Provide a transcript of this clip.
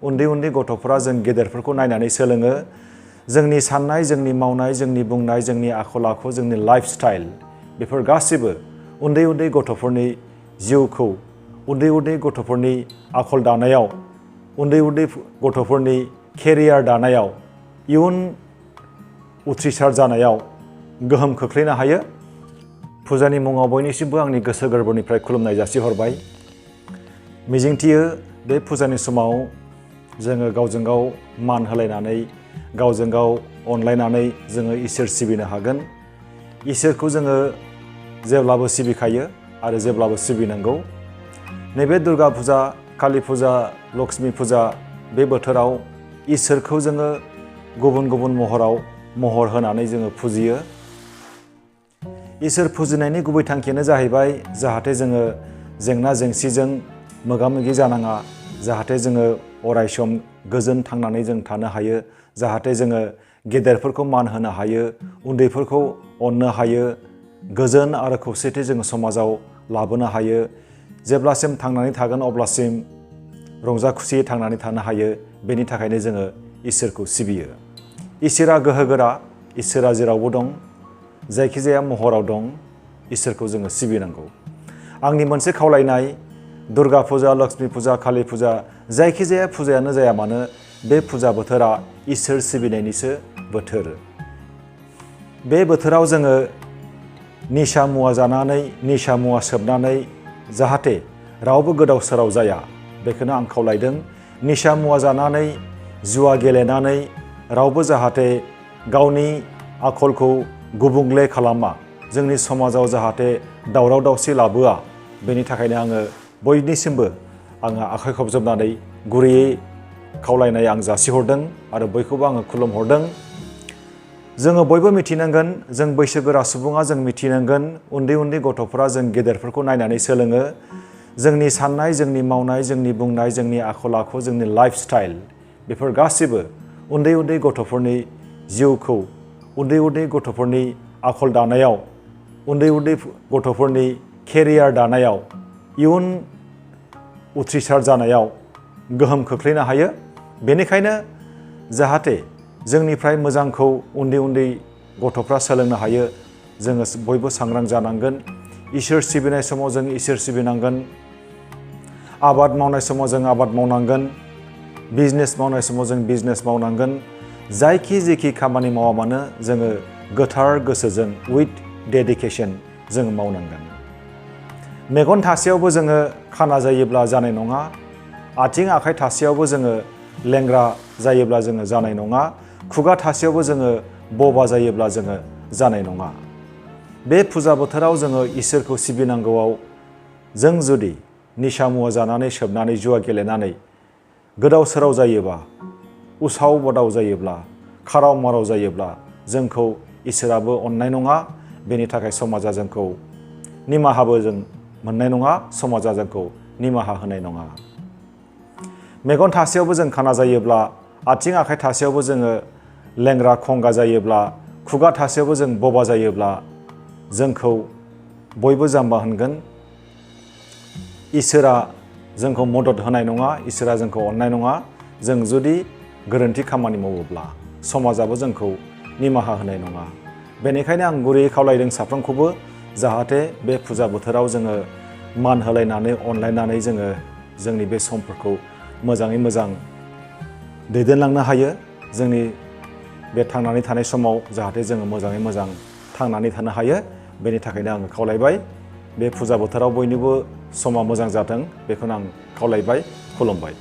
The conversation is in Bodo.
उन्दै उन्दै गथ'फोरा जों गेदेरफोरखौ नायनानै सोलोङो जोंनि साननाय जोंनि मावनाय जोंनि बुंनाय जोंनि आखल आखु जोंनि लाइफस्टाइल बेफोर गासिबो उन्दै उन्दै गथ'फोरनि जिउखौ उन्दै उन्दै गथ'फोरनि आखल दानायाव उन्दै उन्दै गथ'फोरनि केरियार दानायाव इयुन उथ्रिसार जानायाव गोहोम खोख्लैनो हायो। फुजानि मुङाव बयनिसिमबो आंनि गोसो गोरबोनिफ्राय खुलुमनाय जासिहरबाय। मिजिंथियो बे फुजानि समाव जोङो गावजों गाव मान होलायनानै गावजों गाव अनलायनानै जोङो इसोर सिबिनो हागोन। इसोरखौ जोङो जेब्लाबो सिबिखायो आरो जेब्लाबो सिबिनांगौ। नैबे दुर्गा फुजा, कालि फुजा, लक्ष्मी फुजा बे बोथोराव इसोरखौ जोङो गुबुन गुबुन महर होनानै जोङो फुजियो। इसोर फुजिनायनि गुबै थांखियानो जाहैबाय जाहाथे जोङो जेंना जेंसिजों मोगा मोगि जानाङा, जाहाथे जोङो अरायसम गोजोन थांनानै जों थानो हायो, जाहाथे जोङो गेदेरफोरखौ मान होनो हायो, उन्दैफोरखौ अननो हायो, गोजोन आरो खौसेथि जोङो समाजाव लाबोनो हायो। जेब्लासिम थांनानै थागोन अब्लासिम रंजा खुसियै थांनानै थानो हायो। बेनि थाखायनो जोङो इसोरखौ सिबियो। इसोरा गोहोगोरा, इसोरा जेरावबो दं, जायखिजाया महराव दं, इसोरखौ जोङो सिबिनांगौ। आंनि मोनसे खावलायनाय, दुर्गा फुजा, लक्ष्मी फुजा, कालि फुजा जायखिजाया फुजायानो जाया मानो बे फुजा बोथोरा इसोर सिबिनायनिसो बोथोर। बे बोथोराव जोङो निसा मुवा जानानै, निसा मुवा सोबनानै जाहाथे रावबो गोदाव सोराव जाया बेखौनो आं खावलायदों। निसा मुवा जानानै, जुवा गेलेनानै रावबो जाहाथे गावनि आखलखौ गुबुंले खालामा, जोंनि समाजाव जाहाथे दावराव दावसि लाबोआ, बेनि थाखायनो आङो बयनिसिमबो आखाइ खबजबनानै गुरैयै खावलायनाय आं जासिहरदों आरो बयखौबो आङो खुलुमहरदों। जोङो बयबो मिथिनांगोन, जों बैसोगोरा सुबुङा जों मिथिनांगोन, उन्दै उन्दै गथ'फोरा जों गेदेरफोरखौ नायनानै सोलोङो। जोंनि साननाय जोंनि मावनाय जोंनि बुंनाय जोंनि आखल आखु जोंनि लाइफस्टाइल बेफोर गासिबो उन्दै उन्दै गथ'फोरनि जिउखौ उन्दै उन्दै गथ'फोरनि आखल दानायाव उन्दै उन्दै गथ'फोरनि केरियार दानायाव इयुन उथ्रिसार जानायाव गोहोम खोख्लैनो हायो। बेनिखायनो जाहाथे जोंनिफ्राय मोजांखौ उन्दै उन्दै गथ'फ्रा सोलोंनो हायो, जोङो बयबो सांग्रां जानांगोन। इसोर सिबिनाय समाव जों इसोर सिबिनांगोन, आबाद मावनाय समाव जों आबाद मावनांगोन, बिजनेस मावनाय समाव जों बिजनेस मावनांगोन। जायखि जेखि खामानि मावा मानो जोङो गोथार गोसोजों उइथ डेडिकेसन जों मावनांगोन। मेगन थासेयावबो जोङो खाना जायोब्ला जानाय नङा, आथिं आखाइ थासेयावबो जोङो लेंग्रा जायोब्ला जोङो जानाय नङा, खुगा थासेयावबो जोङो बबा जायोब्ला जोङो जानाय नङा। बे फुजा बोथोराव जोङो इसोरखौ सिबिनांगौआव जों जुदि निसा मुवा जानानै सोबनानै जुवा गेलेनानै गोदाव सोराव जायोबा, उसाव बादाव जायोब्ला, खाराव माराव जायोब्ला जोंखौ इसोराबो अननाय नङा। बेनि थाखाय समाजा जोंखौ निमाहाबो जों मोननाय नङा, समाजा जोंखौ निमाहा होनाय नङा। मेगन थासेयावबो जों खाना जायोब्ला, आथिं आखाइ थासेयावबो जोङो लेंग्रा खंगा जायोब्ला, खुगा थासेयावबो जों बबा जायोब्ला जोंखौ बयबो जाम्बा होनगोन। इसोरा जोंखौ मदद होनाय नङा, इसोरा जोंखौ अननाय नङा। जों जुदि गोरोन्थि खामानि मावोब्ला समाजाबो जोंखौ निमाहा होनाय नङा। बेनिखायनो आं गुरैयै खावलायदों साफ्रोमखौबो जाहाथे बे फुजा बोथोराव जोङो मान होलायनानै अनलायनानै जोङो जोंनि बे समफोरखौ मोजाङै मोजां दैदेनलांनो हायो। जोंनि बे थांनानै थानाय समाव जाहाथे जोङो मोजाङै मोजां थांनानै थानो हायो, बेनि थाखायनो आङो खावलायबाय। बे फुजा बोथोराव बयनिबो समा मोजां जाथों बेखौनो आं खावलायबाय, खुलुमबाय।